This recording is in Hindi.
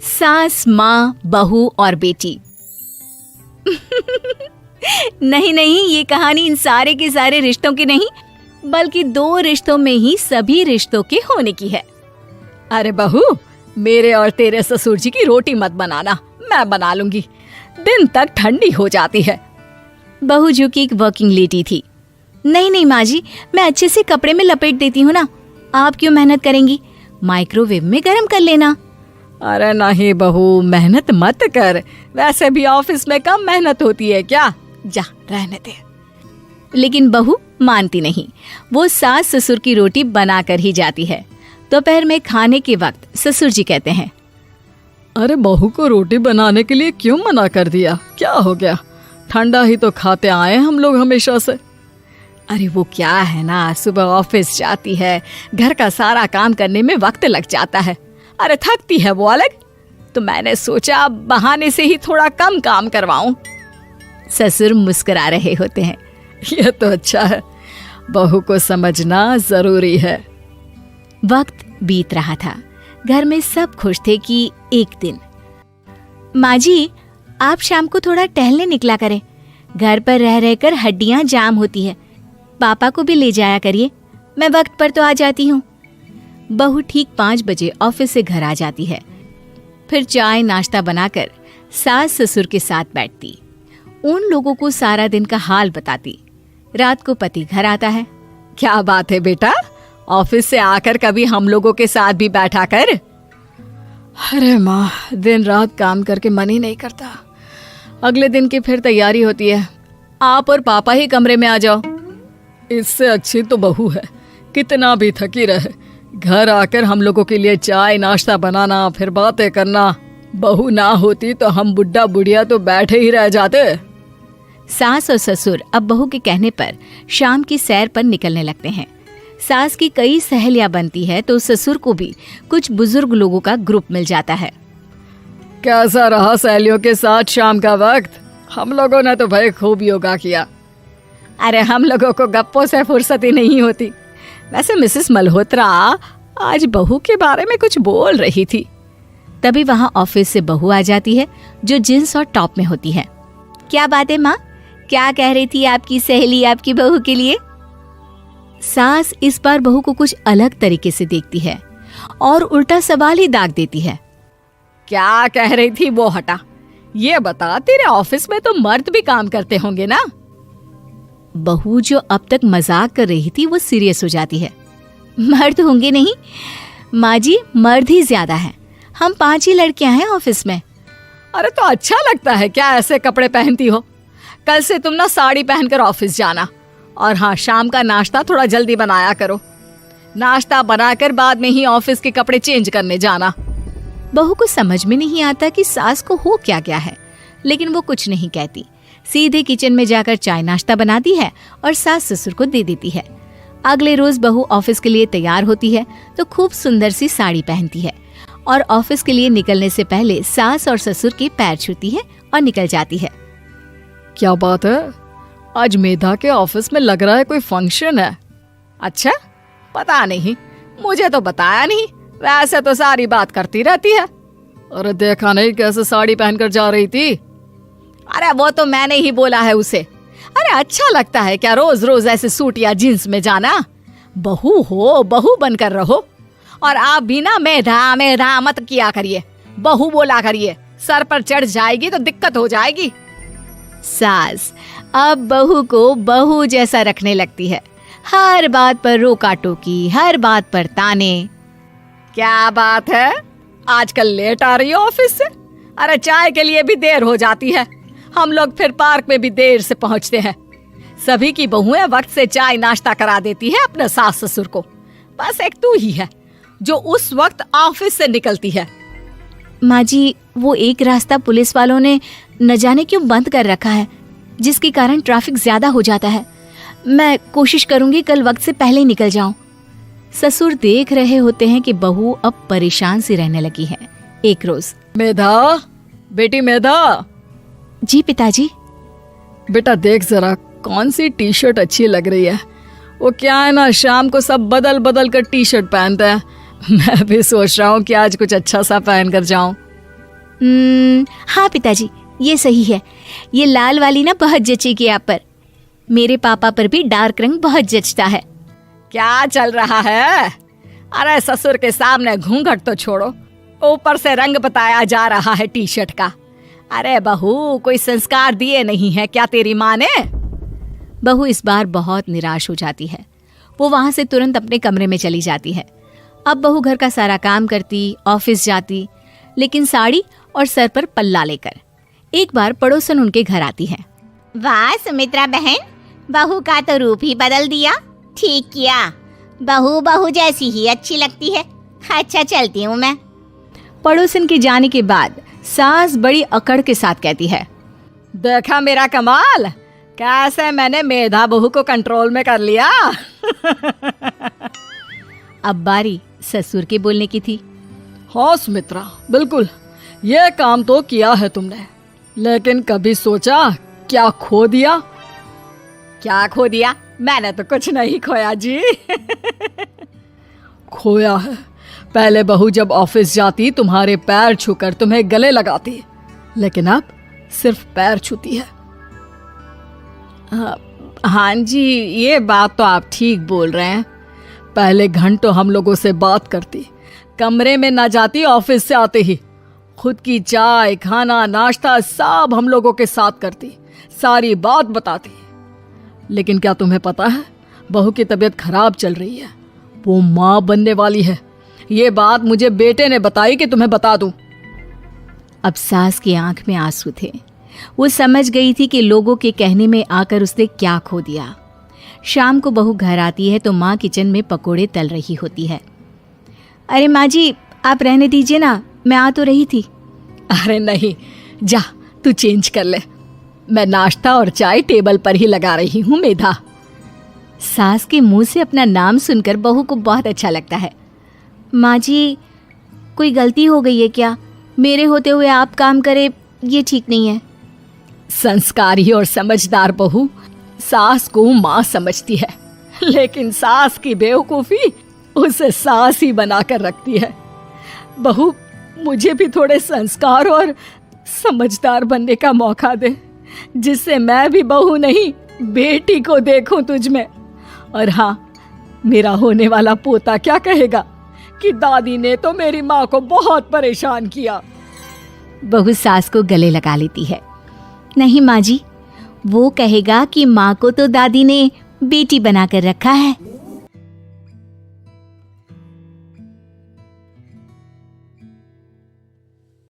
सास, माँ, बहू और बेटी। नहीं नहीं, ये कहानी इन सारे के सारे रिश्तों की नहीं, बल्कि 2 रिश्तों में ही सभी रिश्तों के होने की है। अरे बहू, मेरे और तेरे ससुर जी की रोटी मत बनाना, मैं बना लूंगी, दिन तक ठंडी हो जाती है। बहू जो कि एक वर्किंग लेडी थी। नहीं नहीं माँ जी, मैं अच्छे से कपड़े में लपेट देती हूँ ना, आप क्यों मेहनत करेंगी, माइक्रोवेव में गर्म कर लेना। अरे नहीं बहू, मेहनत मत कर, वैसे भी ऑफिस में कम मेहनत होती है क्या, जा रहने दे। लेकिन बहू मानती नहीं, वो सास ससुर की रोटी बना कर ही जाती है। दोपहर में खाने के वक्त ससुर जी कहते हैं, अरे बहू को रोटी बनाने के लिए क्यों मना कर दिया, क्या हो गया, ठंडा ही तो खाते आए हम लोग हमेशा से। अरे वो क्या है ना, सुबह ऑफिस जाती है, घर का सारा काम करने में वक्त लग जाता है, अरे थकती है वो अलग, तो मैंने सोचा बहाने से ही थोड़ा कम काम करवाऊं। ससुर मुस्कुरा रहे होते हैं। ये तो अच्छा है, बहू को समझना जरूरी है। वक्त बीत रहा था, घर में सब खुश थे कि एक दिन, माँ जी आप शाम को थोड़ा टहलने निकला करें, घर पर रह रहकर हड्डियां जाम होती है, पापा को भी ले जाया करिए, मैं वक्त पर तो आ जाती हूँ। बहू ठीक 5 बजे ऑफिस से घर आ जाती है, फिर चाय नाश्ता बनाकर सास ससुर के साथ बैठती, उन लोगों को सारा दिन का हाल बताती। रात को पति घर आता है। क्या बात है बेटा, ऑफिस से आकर कभी हम लोगों के साथ भी बैठा कर। अरे माँ, दिन रात काम करके मन ही नहीं करता, अगले दिन की फिर तैयारी होती है, आप और पापा ही कमरे में आ जाओ। इससे अच्छी तो बहू है, कितना भी थकी रहे, घर आकर हम लोगों के लिए चाय नाश्ता बनाना, फिर बातें करना। बहू ना होती तो हम बुढ़ा बुढ़िया तो बैठे ही रह जाते। सास और ससुर अब बहू के कहने पर शाम की सैर पर निकलने लगते हैं। सास की कई सहेलियां बनती है तो ससुर को भी कुछ बुजुर्ग लोगों का ग्रुप मिल जाता है। कैसा रहा सहेलियों के साथ शाम का वक्त? हम लोगों ने तो भाई खूब योगा किया। अरे हम लोगों को गप्पों से फुर्सत ही नहीं होती। वैसे मिसेस मल्होत्रा आज बहू के बारे में कुछ बोल रही थी। तभी वहाँ ऑफिस से बहू आ जाती है जो जींस और टॉप में होती है। क्या बात है माँ, क्या कह रही थी आपकी सहेली आपकी बहू के लिए? सास इस बार बहू को कुछ अलग तरीके से देखती है और उल्टा सवाल ही दाग देती है। क्या कह रही थी वो हटा, ये बता, तेरे ऑफिस में तो मर्द भी काम करते होंगे ना? बहू जो अब तक मजाक कर रही थी वो सीरियस हो जाती है। मर्द होंगे नहीं माँ जी, मर्द ही ज्यादा हैं, हम 5 ही लड़कियां हैं ऑफिस में। अरे तो अच्छा लगता है क्या ऐसे कपड़े पहनती हो? कल से तुम ना साड़ी पहनकर ऑफिस जाना, और हाँ, शाम का नाश्ता थोड़ा जल्दी बनाया करो, नाश्ता बनाकर बाद में ही ऑफिस के कपड़े चेंज करने जाना। बहू को समझ में नहीं आता कि सास को हो क्या गया है, लेकिन वो कुछ नहीं कहती, सीधे किचन में जाकर चाय नाश्ता बनाती है और सास ससुर को दे देती है। अगले रोज बहू ऑफिस के लिए तैयार होती है तो खूब सुंदर सी साड़ी पहनती है और ऑफिस के लिए निकलने से पहले सास और ससुर के पैर छूती है और निकल जाती है। क्या बात है, आज मेधा के ऑफिस में लग रहा है कोई फंक्शन है। अच्छा, पता नहीं, मुझे तो बताया नहीं, वैसे तो सारी बात करती रहती है। अरे देखा नहीं कैसे साड़ी पहनकर जा रही थी? अरे वो तो मैंने ही बोला है उसे। अरे अच्छा लगता है क्या रोज रोज ऐसे सूट या जींस में जाना? बहू हो, बहू बनकर रहो, और आप भी ना मेधा मेधा मत किया करिए, बहू बोला करिए, सर पर चढ़ जाएगी तो दिक्कत हो जाएगी। सास अब बहू को बहू जैसा रखने लगती है, हर बात पर रोका टोकी, हर बात पर ताने। क्या बात है, आजकल लेट आ रही हो ऑफिस से? अरे चाय के लिए भी देर हो जाती है, हम लोग फिर पार्क में भी देर से पहुंचते हैं। सभी की बहुएं वक्त से चाय नाश्ता करा देती है अपने सास ससुर को, बस एक तू ही है जो उस वक्त ऑफिस से निकलती है। माँ जी, वो एक रास्ता पुलिस वालों ने न जाने क्यों बंद कर रखा है, जिसके कारण ट्रैफिक ज्यादा हो जाता है। मैं कोशिश करूंगी कल वक्त से पहले निकल जाऊं। ससुर देख रहे होते हैं कि बहू अब परेशान सी रहने लगी है। एक रोज, मेधा, बेटी मेधा। जी पिताजी। बेटा देख जरा कौन सी टी शर्ट अच्छी लग रही है। वो क्या है ना, शाम को सब बदल बदल कर टी शर्ट पहनते हैं, मैं भी सोच रहा हूँ कि आज कुछ अच्छा सा पहन कर जाऊं। हाँ पिताजी, ये सही है। ये लाल वाली ना बहुत जचेगी आप पर। मेरे पापा पर भी डार्क रंग बहुत जचता है। क्या चल रहा है? अरे ससुर के सामने घूंघट तो छोड़ो, ऊपर से रंग बताया जा रहा है टी शर्ट का। अरे बहू, कोई संस्कार दिए नहीं है क्या तेरी माँ ने? बहू इस बार बहुत निराश हो जाती है। वो वहां से तुरंत अपने कमरे में चली जाती है। अब बहू घर का सारा काम करती, ऑफिस जाती, लेकिन साड़ी और सर पर पल्ला लेकर। एक बार पड़ोसन उनके घर आती है। वाह सुमित्रा बहन, बहू का तो रूप ही बदल दिया। ठीक किया, बहू बहू जैसी ही अच्छी लगती है। अच्छा चलती हूँ मैं। पड़ोसन के जाने के बाद सास बड़ी अकड़ के साथ कहती है, देखा मेरा कमाल, कैसे मैंने मेधा बहू को कंट्रोल में कर लिया। अब बारी ससुर के बोलने की थी। हाँ सुमित्रा, बिल्कुल ये काम तो किया है तुमने, लेकिन कभी सोचा क्या खो दिया? क्या खो दिया? मैंने तो कुछ नहीं खोया जी। खोया है, पहले बहू जब ऑफिस जाती तुम्हारे पैर छूकर तुम्हें गले लगाती, लेकिन अब सिर्फ पैर छूती है। हाँ जी, ये बात तो आप ठीक बोल रहे हैं। पहले घंटों हम लोगों से बात करती, कमरे में ना जाती, ऑफिस से आते ही खुद की चाय, खाना, नाश्ता सब हम लोगों के साथ करती, सारी बात बताती। लेकिन क्या तुम्हें पता है, बहू की तबीयत खराब चल रही है, वो माँ बनने वाली है। ये बात मुझे बेटे ने बताई कि तुम्हें बता दूं। अब सास की आंख में आंसू थे। वो समझ गई थी कि लोगों के कहने में आकर उसने क्या खो दिया। शाम को बहू घर आती है तो माँ किचन में पकोड़े तल रही होती है। अरे माँ जी, आप रहने दीजिए ना, मैं आ तो रही थी। अरे नहीं, जा तू चेंज कर ले, मैं नाश्ता और चाय टेबल पर ही लगा रही हूँ मेधा। सास के मुंह से अपना नाम सुनकर बहू को बहुत अच्छा लगता है। माँ जी, कोई गलती हो गई है क्या? मेरे होते हुए आप काम करे, ये ठीक नहीं है। संस्कारी और समझदार बहू सास को माँ समझती है, लेकिन सास की बेवकूफी उसे सास ही बनाकर रखती है। बहू, मुझे भी थोड़े संस्कार और समझदार बनने का मौका दे, जिससे मैं भी बहू नहीं बेटी को देखूं तुझ में। और हाँ, मेरा होने वाला पोता क्या कहेगा कि दादी ने तो मेरी माँ को बहुत परेशान किया। बहू सास को गले लगा लेती है। नहीं माँ जी, वो कहेगा कि माँ को तो दादी ने बेटी बनाकर रखा है।